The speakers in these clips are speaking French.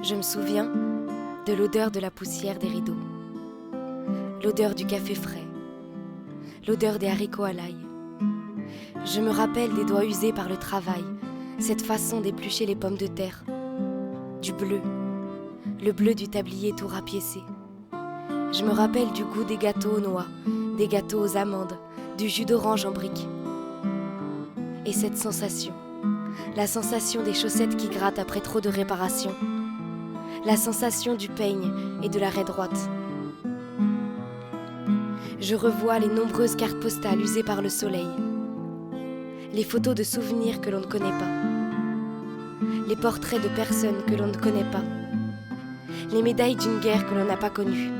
Je me souviens de l'odeur de la poussière des rideaux, l'odeur du café frais, l'odeur des haricots à l'ail. Je me rappelle des doigts usés par le travail, cette façon d'éplucher les pommes de terre, du bleu, le bleu du tablier tout rapiécé. Je me rappelle du goût des gâteaux aux noix, des gâteaux aux amandes, du jus d'orange en briques. Et cette sensation, la sensation des chaussettes qui grattent après trop de réparations, la sensation du peigne et de la raie droite. Je revois les nombreuses cartes postales usées par le soleil, les photos de souvenirs que l'on ne connaît pas, les portraits de personnes que l'on ne connaît pas, les médailles d'une guerre que l'on n'a pas connue,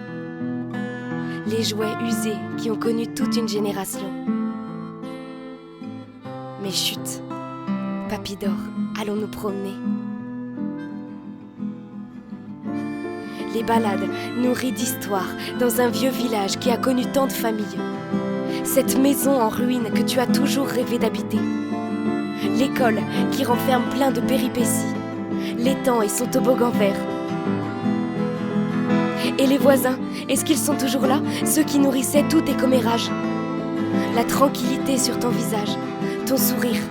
les jouets usés qui ont connu toute une génération. Mais chut, papy dort, allons nous promener. Les balades nourries d'histoires dans un vieux village qui a connu tant de familles. Cette maison en ruine que tu as toujours rêvé d'habiter. L'école qui renferme plein de péripéties. L'étang et son toboggan vert. Et les voisins, est-ce qu'ils sont toujours là, ceux qui nourrissaient tous tes commérages? La tranquillité sur ton visage, ton sourire,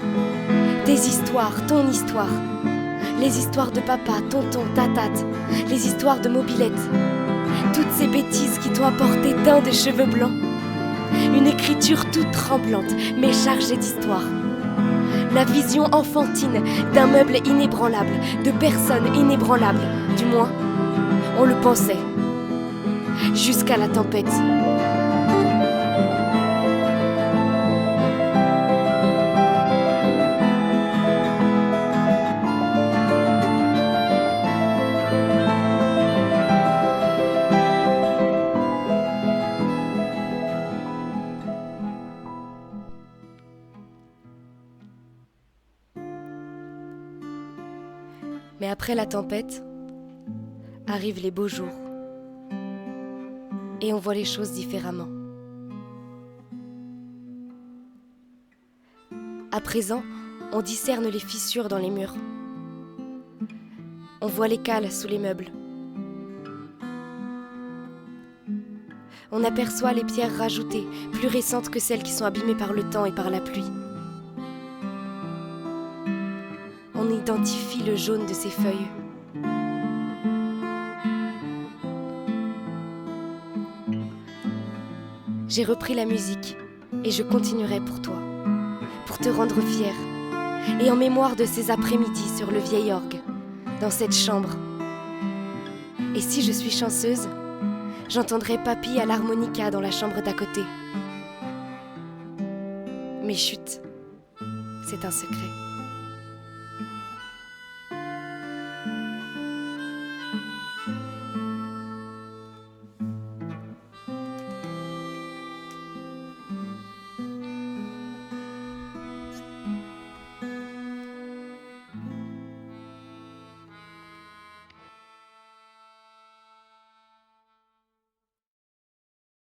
tes histoires, ton histoire. Les histoires de papa, tonton, tatate, les histoires de mobilette. Toutes ces bêtises qui t'ont apporté tant de cheveux blancs. Une écriture toute tremblante, mais chargée d'histoire. La vision enfantine d'un meuble inébranlable, de personnes inébranlables. Du moins, on le pensait. Jusqu'à la tempête. Mais après la tempête, arrivent les beaux jours. Et on voit les choses différemment. À présent, on discerne les fissures dans les murs. On voit les cales sous les meubles. On aperçoit les pierres rajoutées, plus récentes que celles qui sont abîmées par le temps et par la pluie. On identifie le jaune de ses feuilles. J'ai repris la musique et je continuerai pour toi, pour te rendre fier et en mémoire de ces après-midi sur le vieil orgue, dans cette chambre. Et si je suis chanceuse, j'entendrai papy à l'harmonica dans la chambre d'à côté. Mais chut, c'est un secret.